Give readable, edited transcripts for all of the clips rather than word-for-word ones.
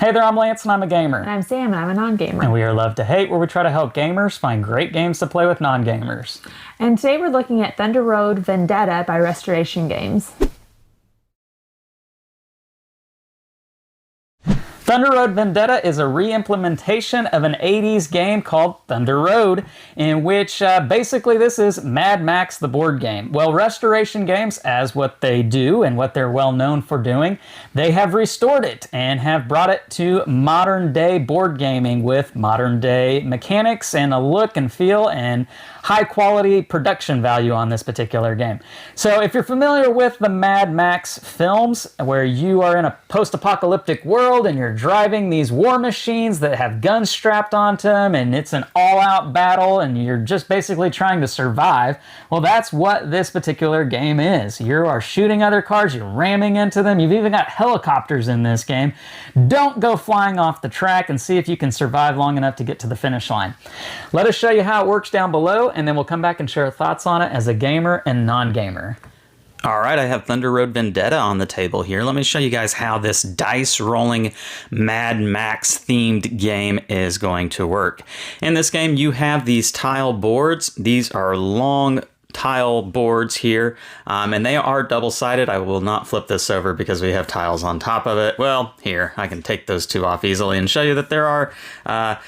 Hey there, I'm Lance and I'm a gamer. And I'm Sam and I'm a non-gamer. And we are Love to Hate, where we try to help gamers find great games to play with non-gamers. And today we're looking at Thunder Road Vendetta by Restoration Games. Thunder Road Vendetta is a re-implementation of an 80s game called Thunder Road, in which basically this is Mad Max the board game. Well, Restoration Games, as what they do and what they're well known for doing, they have restored it and have brought it to modern day board gaming with modern day mechanics and a look and feel and high quality production value on this particular game. So if you're familiar with the Mad Max films, where you are in a post-apocalyptic world and you're driving these war machines that have guns strapped onto them and it's an all-out battle and you're just basically trying to survive, well, that's what this particular game is. You are shooting other cars, you're ramming into them, you've even got helicopters in this game. Don't go flying off the track and see if you can survive long enough to get to the finish line. Let us show you how it works down below, and then we'll come back and share our thoughts on it as a gamer and non-gamer. All right, I have Thunder Road Vendetta on the table here. Let me show you guys how this dice rolling Mad Max themed game is going to work. In this game, you have these tile boards. These are long tile boards here, and they are double-sided. I will not flip this over because we have tiles on top of it. Well, here, I can take those two off easily and show you that there are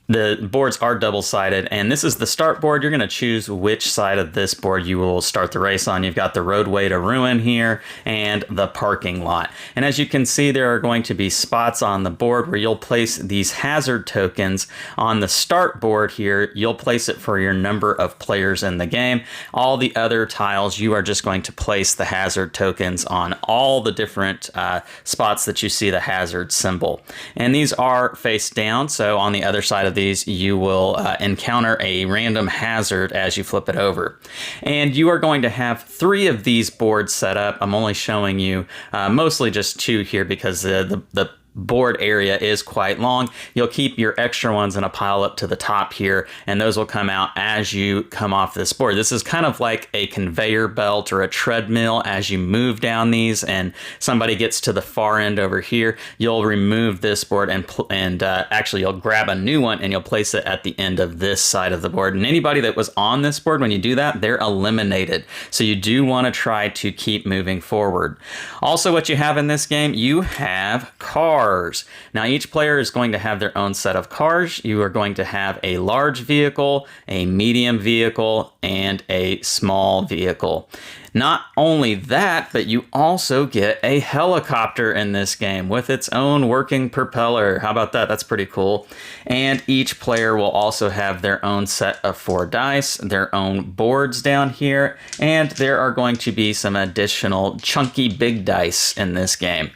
the boards are double-sided, and this is the start board. You're going to choose which side of this board you will start the race on. You've got the roadway to ruin here and the parking lot. And as you can see, there are going to be spots on the board where you'll place these hazard tokens. On the start board here, you'll place it for your number of players in the game. All the other tiles, you are just going to place the hazard tokens on all the different spots that you see the hazard symbol. And these are face down, so on the other side of these, you will encounter a random hazard as you flip it over. And you are going to have 3 of these boards set up. I'm only showing you mostly just 2 here because the board area is quite long. You'll keep your extra ones in a pile up to the top here, and those will come out as you come off this board. This is kind of like a conveyor belt or a treadmill. As you move down these and somebody gets to the far end over here, you'll remove this board and actually you'll grab a new one and you'll place it at the end of this side of the board. And anybody that was on this board, when you do that, they're eliminated. So you do want to try to keep moving forward. Also, what you have in this game, you have cars. Now, each player is going to have their own set of cars. You are going to have a large vehicle, a medium vehicle, and a small vehicle. Not only that, but you also get a helicopter in this game with its own working propeller. How about that? That's pretty cool. And each player will also have their own set of 4 dice, their own boards down here, and there are going to be some additional chunky big dice in this game.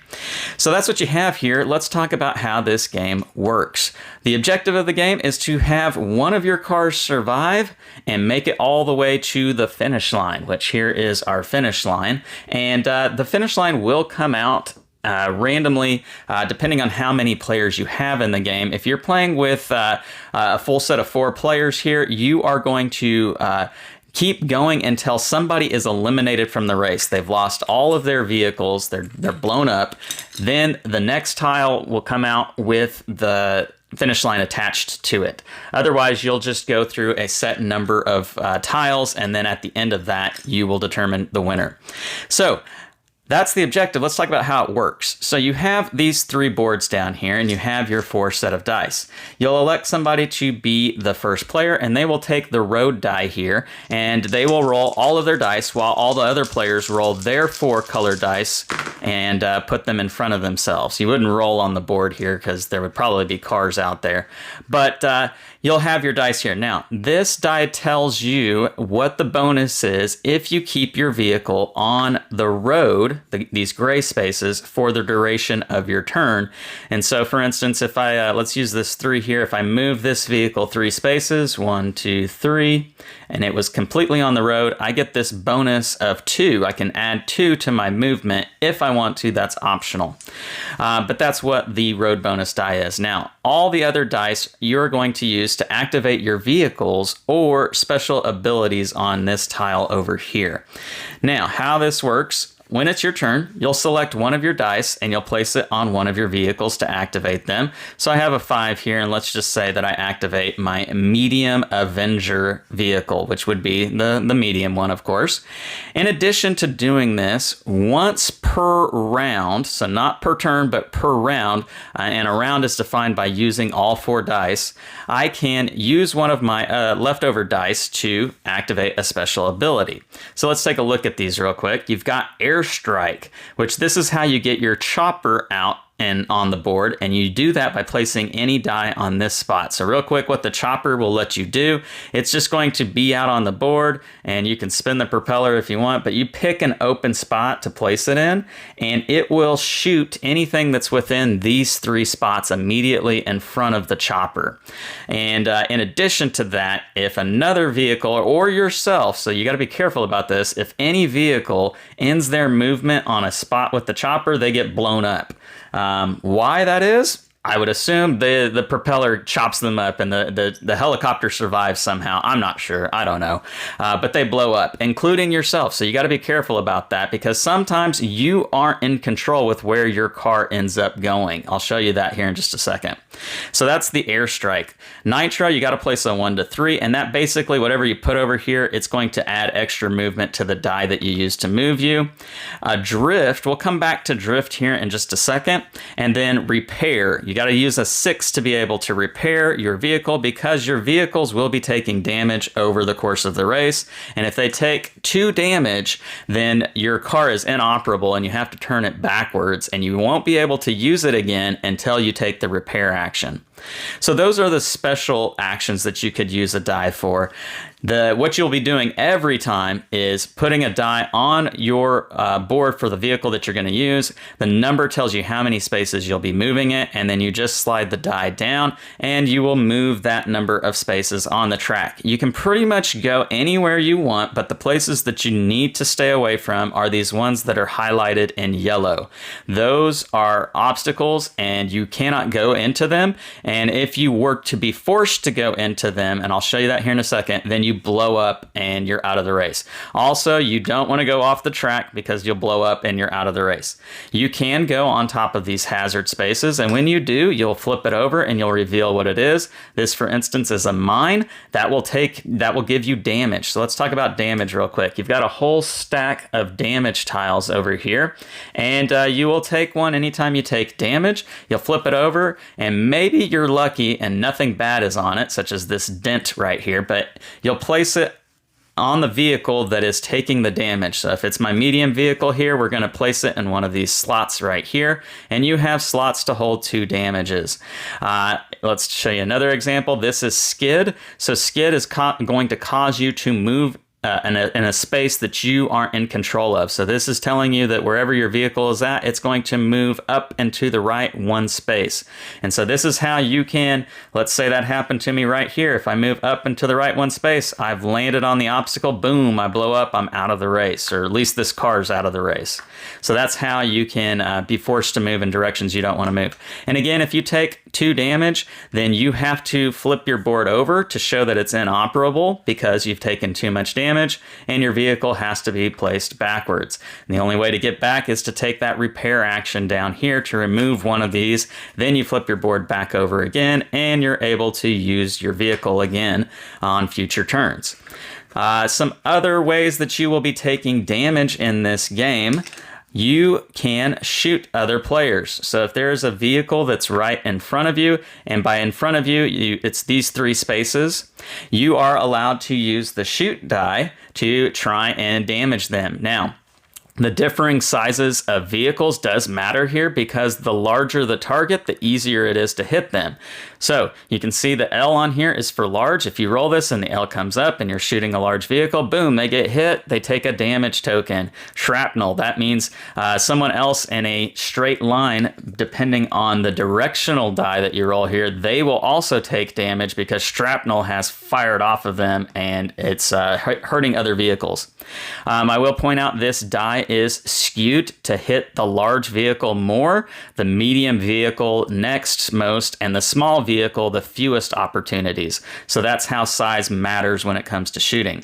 So that's what you have here. Let's talk about how this game works. The objective of the game is to have one of your cars survive and make it all the way to the finish line, which here is our finish line. And the finish line will come out randomly, depending on how many players you have in the game. If you're playing with a full set of 4 players here, you are going to keep going until somebody is eliminated from the race. They've lost all of their vehicles. They're blown up. Then the next tile will come out with the finish line attached to it. Otherwise, you'll just go through a set number of tiles, and then at the end of that, you will determine the winner. So that's the objective. Let's talk about how it works. So you have these 3 boards down here, and you have your 4 set of dice. You'll elect somebody to be the first player, and they will take the road die here, and they will roll all of their dice while all the other players roll their 4 colored dice and put them in front of themselves. You wouldn't roll on the board here because there would probably be cars out there. But you'll have your dice here. Now, this die tells you what the bonus is if you keep your vehicle on the road, these gray spaces, for the duration of your turn. And so, for instance, if I, let's use this 3 here. If I move this vehicle 3 spaces, 1, 2, 3, and it was completely on the road, I get this bonus of 2. I can add 2 to my movement if I want to. That's optional. But that's what the road bonus die is. Now, all the other dice you're going to use to activate your vehicles or special abilities on this tile over here. Now, how this works, when it's your turn, you'll select one of your dice and you'll place it on one of your vehicles to activate them. So I have a 5 here, and let's just say that I activate my medium Avenger vehicle, which would be the medium one, of course. In addition to doing this once per round, so not per turn, but per round, and a round is defined by using all 4 dice, I can use one of my leftover dice to activate a special ability. So let's take a look at these real quick. You've got Airstrike, which this is how you get your chopper out and on the board, and you do that by placing any die on this spot. So real quick, what the chopper will let you do, it's just going to be out on the board, and you can spin the propeller if you want, but you pick an open spot to place it in, and it will shoot anything that's within these 3 spots immediately in front of the chopper. And in addition to that, if another vehicle or yourself, so you got to be careful about this, if any vehicle ends their movement on a spot with the chopper, they get blown up. Why that is? I would assume the propeller chops them up and the helicopter survives somehow. I'm not sure. I don't know. But they blow up, including yourself. So you got to be careful about that, because sometimes you aren't in control with where your car ends up going. I'll show you that here in just a second. So that's the Airstrike. Nitro, you got to place a 1 to 3, and that basically whatever you put over here, it's going to add extra movement to the die that you use to move you. Drift, we'll come back to Drift here in just a second. And then Repair, you got to use a 6 to be able to repair your vehicle, because your vehicles will be taking damage over the course of the race. And if they take 2 damage, then your car is inoperable and you have to turn it backwards, and you won't be able to use it again until you take the repair action. So those are the special actions that you could use a die for. What you'll be doing every time is putting a die on your board for the vehicle that you're going to use. The number tells you how many spaces you'll be moving it, and then you just slide the die down and you will move that number of spaces on the track. You can pretty much go anywhere you want, but the places that you need to stay away from are these ones that are highlighted in yellow. Those are obstacles and you cannot go into them. And if you were to be forced to go into them, and I'll show you that here in a second, then you blow up and you're out of the race. Also, you don't want to go off the track because you'll blow up and you're out of the race. You can go on top of these hazard spaces, and when you do, you'll flip it over and you'll reveal what it is. This, for instance, is a mine that will give you damage. So let's talk about damage real quick. You've got a whole stack of damage tiles over here, and you will take one anytime you take damage. You'll flip it over, and maybe you're lucky and nothing bad is on it, such as this dent right here, but you'll place it on the vehicle that is taking the damage. So if it's my medium vehicle here, we're going to place it in one of these slots right here, and you have slots to hold 2 damages. Let's show you another example. This is Skid. So Skid is going to cause you to move in a space that you aren't in control of. So this is telling you that wherever your vehicle is at, it's going to move up and to the right 1 space. And so this is how you can, let's say that happened to me right here. If I move up and to the right 1 space, I've landed on the obstacle, boom, I blow up, I'm out of the race, or at least this car's out of the race. So that's how you can be forced to move in directions you don't want to move. And again, if you take 2 damage, then you have to flip your board over to show that it's inoperable because you've taken too much damage, and your vehicle has to be placed backwards. And the only way to get back is to take that repair action down here to remove one of these. Then you flip your board back over again, and you're able to use your vehicle again on future turns. Some other ways that you will be taking damage in this game: you can shoot other players. So if there's a vehicle that's right in front of you, and by in front of you, it's these 3 spaces, you are allowed to use the shoot die to try and damage them. Now, the differing sizes of vehicles does matter here, because the larger the target, the easier it is to hit them. So you can see the L on here is for large. If you roll this and the L comes up and you're shooting a large vehicle, boom, they get hit, they take a damage token. Shrapnel, that means someone else in a straight line, depending on the directional die that you roll here, they will also take damage because shrapnel has fired off of them and it's hurting other vehicles. I will point out this die is skewed to hit the large vehicle more, the medium vehicle next most, and the small vehicle the fewest opportunities. So that's how size matters when it comes to shooting.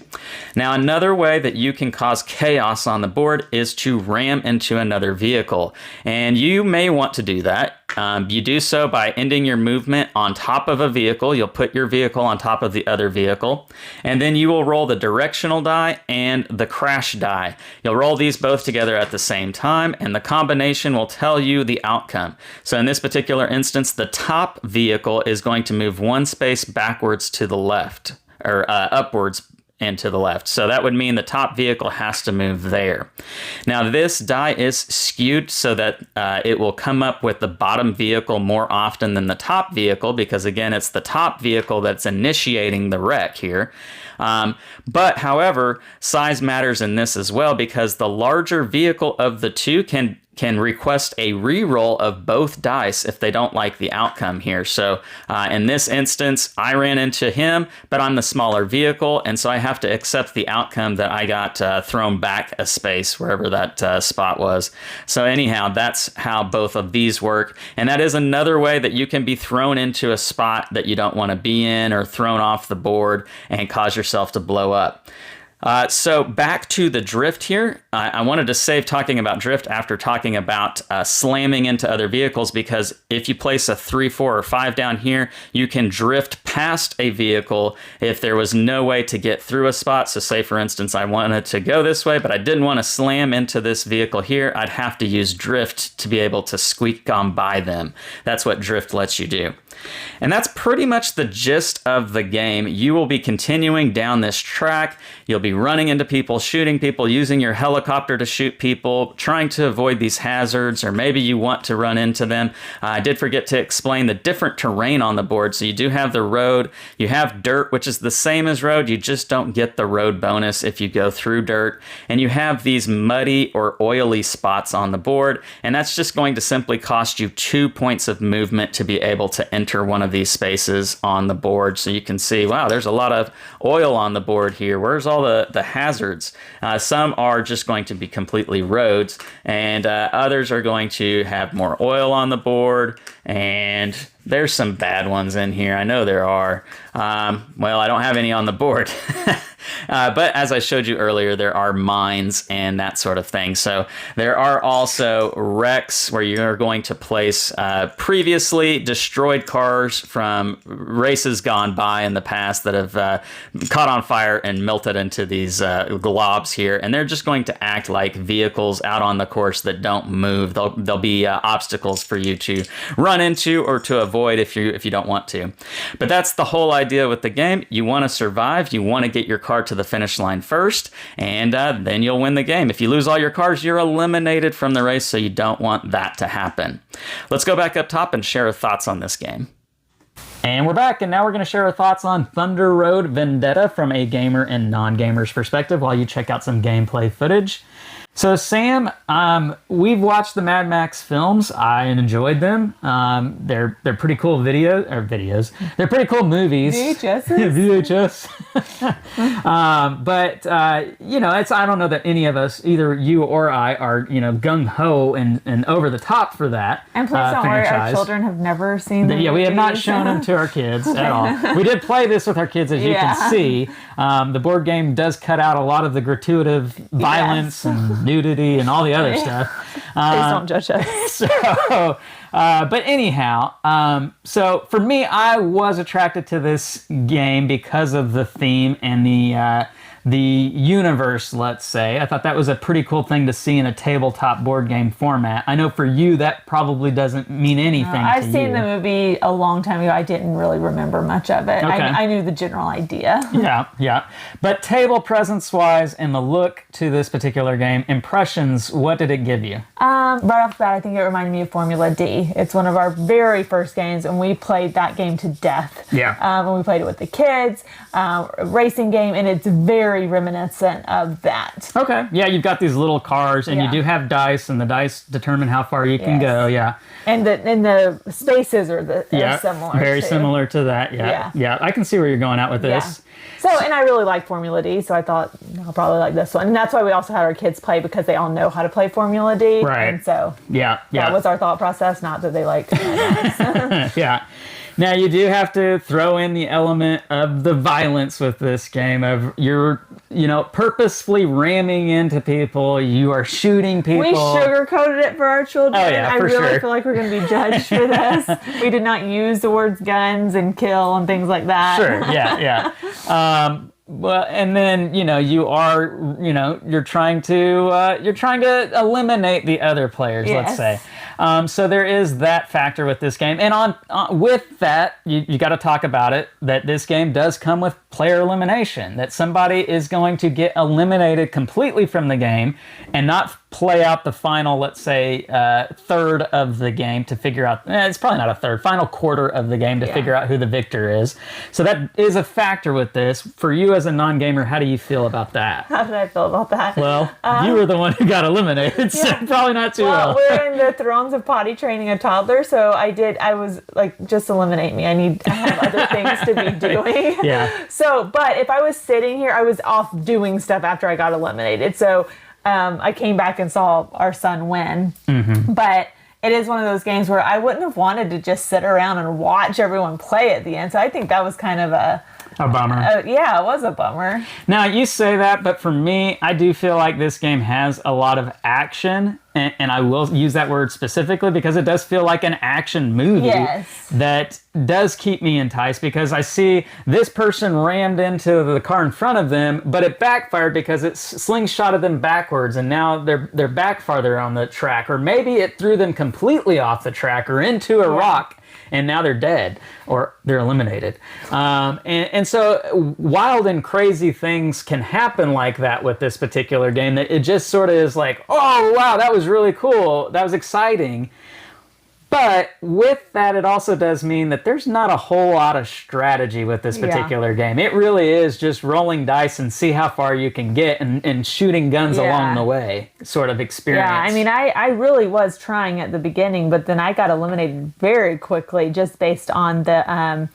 Now, another way that you can cause chaos on the board is to ram into another vehicle. And you may want to do that. You do so by ending your movement on top of a vehicle. You'll put your vehicle on top of the other vehicle, and then you will roll the directional die and the crash die. You'll roll these both together at the same time, and the combination will tell you the outcome. So in this particular instance, the top vehicle is going to move one space backwards to the left, or upwards and to the left. So that would mean the top vehicle has to move there. Now this die is skewed so that it will come up with the bottom vehicle more often than the top vehicle, because again, it's the top vehicle that's initiating the wreck here. But however, size matters in this as well, because the larger vehicle of the two can request a re-roll of both dice if they don't like the outcome here. So in this instance, I ran into him, but I'm the smaller vehicle, and so I have to accept the outcome that I got thrown back a space, wherever that spot was. So anyhow, that's how both of these work, and that is another way that you can be thrown into a spot that you don't want to be in, or thrown off the board and cause yourself to blow up. So back to the drift here. I wanted to save talking about drift after talking about slamming into other vehicles, because if you place a 3, 4, or 5 down here, you can drift past a vehicle if there was no way to get through a spot. So say, for instance, I wanted to go this way, but I didn't want to slam into this vehicle here. I'd have to use drift to be able to squeak on by them. That's what drift lets you do. And that's pretty much the gist of the game. You will be continuing down this track. You'll be running into people, shooting people, using your helicopter to shoot people, trying to avoid these hazards, or maybe you want to run into them. I did forget to explain the different terrain on the board. So you do have the road, you have dirt, which is the same as road. You just don't get the road bonus if you go through dirt. And you have these muddy or oily spots on the board, and that's just going to simply cost you 2 points of movement to be able to enter one of these spaces on the board. So you can see, wow, there's a lot of oil on the board here. Where's all the hazards? Some are just going to be completely roads, and others are going to have more oil on the board, and there's some bad ones in here. I know there are. Well, I don't have any on the board. But as I showed you earlier, there are mines and that sort of thing. So there are also wrecks where you're going to place previously destroyed cars from races gone by in the past that have caught on fire and melted into these globs here. And they're just going to act like vehicles out on the course that don't move. They'll be obstacles for you to run into or to avoid if you don't want to. But that's the whole idea with the game. You want to survive. You want to get your car to the finish line first, and then you'll win the game. If you lose all your cars, you're eliminated from the race, so you don't want that to happen. Let's go back up top and share our thoughts on this game. And we're back, and now we're going to share our thoughts on Thunder Road Vendetta from a gamer and non-gamer's perspective while you check out some gameplay footage. So Sam, we've watched the Mad Max films. I enjoyed them. They're pretty cool videos. They're pretty cool movies. VHS. VHS. But I don't know that any of us, either you or I, are gung ho and over the top for that. And please don't worry, our children have never seen them. Yeah, we have not shown them to our kids at all. We did play this with our kids, as you can see. The board game does cut out a lot of the gratuitous violence and nudity and all the other stuff. Please don't judge us. But anyhow, so for me, I was attracted to this game because of the theme and the universe, let's say. I thought that was a pretty cool thing to see in a tabletop board game format. I know for you that probably doesn't mean anything to you. I've seen the movie a long time ago. I didn't really remember much of it. Okay. I knew the general idea. Yeah. But table presence-wise and the look to this particular game, impressions, what did it give you? Right off the bat, I think it reminded me of Formula D. It's one of our very first games, and we played that game to death. Yeah. And we played it with the kids, racing game, and it's very reminiscent of that. Okay. Yeah, you've got these little cars, and you do have dice, and the dice determine how far you can go. Yeah. And the spaces are similar. Very similar to that. Yeah. I can see where you're going out with this. Yeah. So, and I really like Formula D, so I thought I'll probably like this one. And that's why we also had our kids play, because they all know how to play Formula D. Right. And so that was our thought process, not that they like Yeah. Now you do have to throw in the element of the violence with this game of you're, purposefully ramming into people. You are shooting people. We sugarcoated it for our children. Oh, yeah, I for really sure. feel like we're going to be judged for this. We did not use the words guns and kill and things like that. Sure. Yeah. Well, and then you are you're trying to eliminate the other players. Let's Yes. say. So there is that factor with this game, and on with that, you got to talk about it. That this game does come with player elimination. That somebody is going to get eliminated completely from the game, and not play out the final, let's say, third of the game to figure out. It's probably not a third, final quarter of the game to figure out who the victor is. So that is a factor with this. For you as a non-gamer, how do you feel about that? How did I feel about that? Well, you were the one who got eliminated, so probably not too well. We're in the thrones of potty training a toddler, so I was like, just eliminate me. I have other things to be doing. Yeah. So, but if I was sitting here, I was off doing stuff after I got eliminated. So I came back and saw our son win. Mm-hmm. But it is one of those games where I wouldn't have wanted to just sit around and watch everyone play at the end. So I think that was kind of a bummer. Yeah, it was a bummer. Now, you say that, but for me, I do feel like this game has a lot of action, and I will use that word specifically because it does feel like an action movie that does keep me enticed, because I see this person rammed into the car in front of them, but it backfired because it slingshotted them backwards, and now they're back farther on the track, or maybe it threw them completely off the track or into a rock, and now they're dead or they're eliminated. And so wild and crazy things can happen like that with this particular game, that it just sort of is like, oh, wow, that was really cool. That was exciting. But with that, it also does mean that there's not a whole lot of strategy with this particular game. It really is just rolling dice and see how far you can get, and shooting guns along the way sort of experience. Yeah, I mean, I really was trying at the beginning, but then I got eliminated very quickly just based on the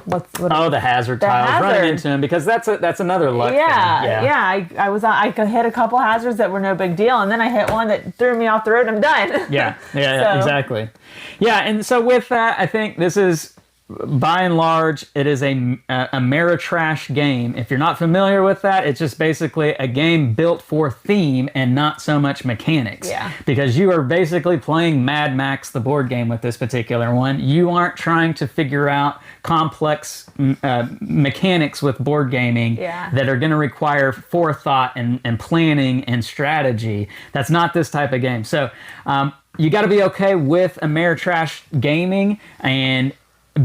the hazard tiles, running into them, because that's another luck thing. I could hit a couple hazards that were no big deal, and then I hit one that threw me off the road and I'm done. Yeah, exactly. Yeah, and so with that, I think this is, by and large, it is a Ameritrash game. If you're not familiar with that, it's just basically a game built for theme and not so much mechanics. Yeah. Because you are basically playing Mad Max, the board game, with this particular one. You aren't trying to figure out complex mechanics with board gaming that are going to require forethought and planning and strategy. That's not this type of game. So you got to be okay with Ameritrash gaming, and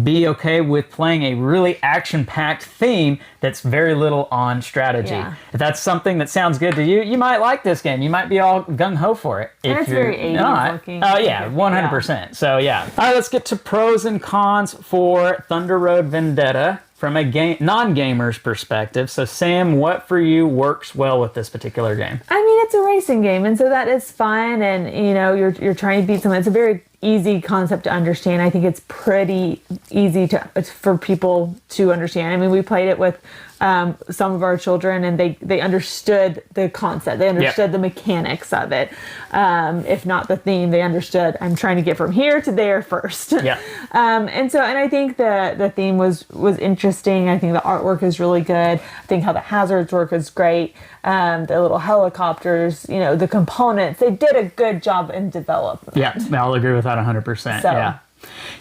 be okay with playing a really action-packed theme that's very little on strategy. Yeah. If that's something that sounds good to you, you might like this game. You might be all gung-ho for it. And it's very 80s looking. Oh, yeah, 100%. Yeah. So, yeah. All right, let's get to pros and cons for Thunder Road Vendetta from a non-gamer's perspective. So, Sam, what for you works well with this particular game? I mean, it's a racing game, and so that is fun, and, you're trying to beat someone. It's a very easy concept to understand. I think it's pretty easy for people to understand. I mean, we played it with some of our children, and they understood the concept. They understood the mechanics of it. If not the theme, they understood, I'm trying to get from here to there first. Yeah. And I think the theme was interesting. I think the artwork is really good. I think how the hazards work is great. The little helicopters, the components, they did a good job in development. Yeah, I'll agree with that 100%. So.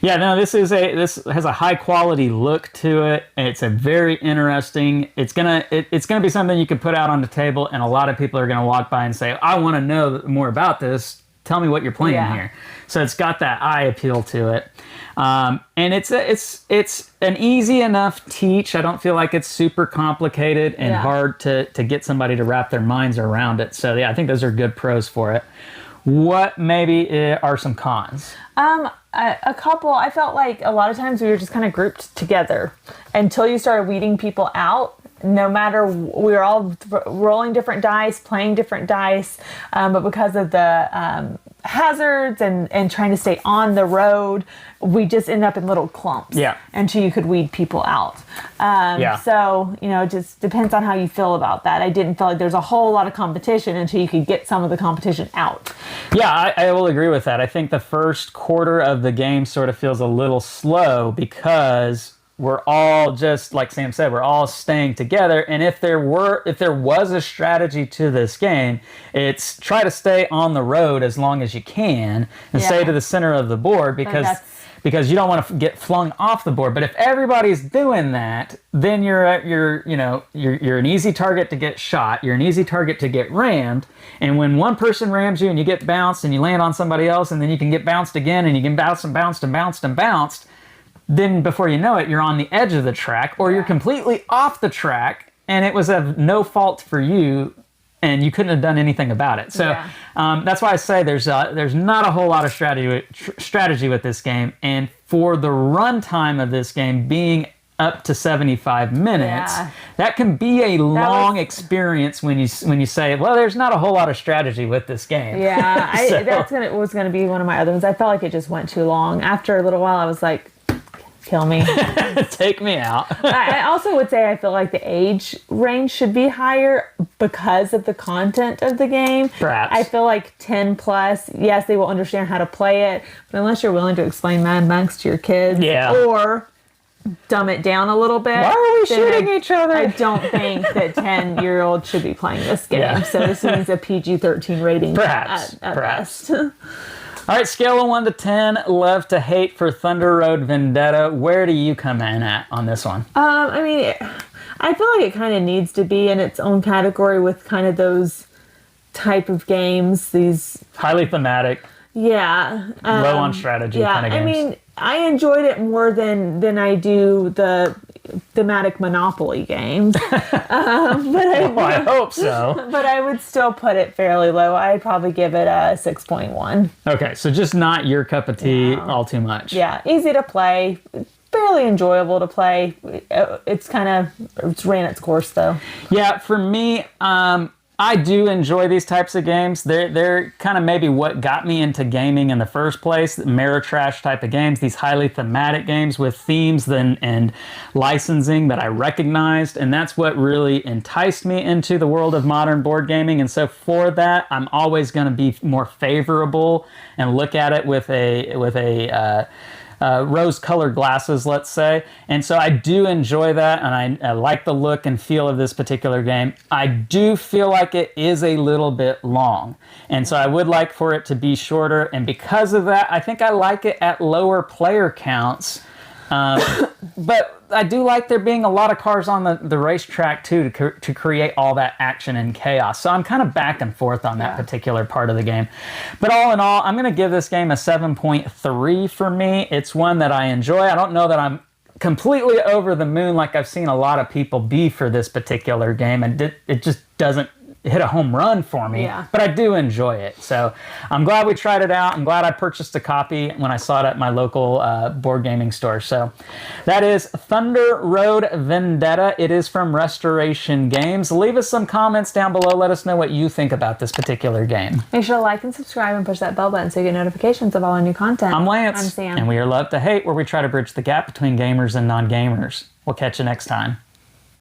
Yeah, no, this has a high quality look to it. It's a very interesting. It's gonna be something you can put out on the table, and a lot of people are gonna walk by and say, "I want to know more about this. Tell me what you're playing here." So it's got that eye appeal to it, and it's an easy enough teach. I don't feel like it's super complicated and hard to get somebody to wrap their minds around it. So yeah, I think those are good pros for it. What maybe are some cons? A couple. I felt like a lot of times we were just kind of grouped together until you started weeding people out. No matter, we were all rolling different dice, playing different dice, but because of the hazards and trying to stay on the road, we just end up in little clumps. Yeah. Until you could weed people out. So, it just depends on how you feel about that. I didn't feel like there's a whole lot of competition until you could get some of the competition out. Yeah, I will agree with that. I think the first quarter of the game sort of feels a little slow because we're all, just like Sam said, we're all staying together. And if there was a strategy to this game, it's try to stay on the road as long as you can and stay to the center of the board because you don't want to get flung off the board. But if everybody's doing that, then you're an easy target to get shot. You're an easy target to get rammed. And when one person rams you and you get bounced and you land on somebody else and then you can get bounced again and you can bounce and bounced and bounced and bounced, then before you know it, you're on the edge of the track or you're completely off the track and it was of no fault for you and you couldn't have done anything about it. So that's why I say there's not a whole lot of strategy with this game. And for the runtime of this game being up to 75 minutes, that can be a long experience when you say, well, there's not a whole lot of strategy with this game. Yeah, that was going to be one of my other ones. I felt like it just went too long. After a little while, I was like, kill me. Take me out. I also would say I feel like the age range should be higher because of the content of the game. Perhaps. I feel like 10 plus, yes, they will understand how to play it, but unless you're willing to explain Mad Max to your kids or dumb it down a little bit. Why are we shooting each other? I don't think that 10-year-olds should be playing this game. So this needs a PG-13 rating. Perhaps. At best. All right, scale of 1 to 10, love to hate for Thunder Road Vendetta. Where do you come in at on this one? I mean, I feel like it kind of needs to be in its own category with kind of those type of games. These highly thematic. Yeah. Low on strategy kind of games. I mean, I enjoyed it more than I do the thematic Monopoly games. I hope so. But I would still put it fairly low. I'd probably give it a 6.1. Okay, so just not your cup of tea all too much. Yeah, easy to play. Fairly enjoyable to play. It's ran its course though. Yeah, for me, I do enjoy these types of games. They're kind of maybe what got me into gaming in the first place. Ameritrash type of games, these highly thematic games with themes and licensing that I recognized. And that's what really enticed me into the world of modern board gaming. And so for that, I'm always going to be more favorable and look at it with a rose-colored glasses, let's say. And so I do enjoy that, and I like the look and feel of this particular game. I do feel like it is a little bit long, and so I would like for it to be shorter, and because of that, I think I like it at lower player counts. But I do like there being a lot of cars on the racetrack too to create all that action and chaos. So I'm kind of back and forth on that particular part of the game. But all in all, I'm going to give this game a 7.3 for me. It's one that I enjoy. I don't know that I'm completely over the moon like I've seen a lot of people be for this particular game, and it just doesn't hit a home run for me, but I do enjoy it. So I'm glad we tried it out. I'm glad I purchased a copy when I saw it at my local board gaming store. So that is Thunder Road Vendetta. It is from Restoration Games. Leave us some comments down below. Let us know what you think about this particular game. Make sure to like and subscribe and push that bell button so you get notifications of all our new content. I'm Lance. I'm Sam. And we are Love to Hate, where we try to bridge the gap between gamers and non-gamers. We'll catch you next time.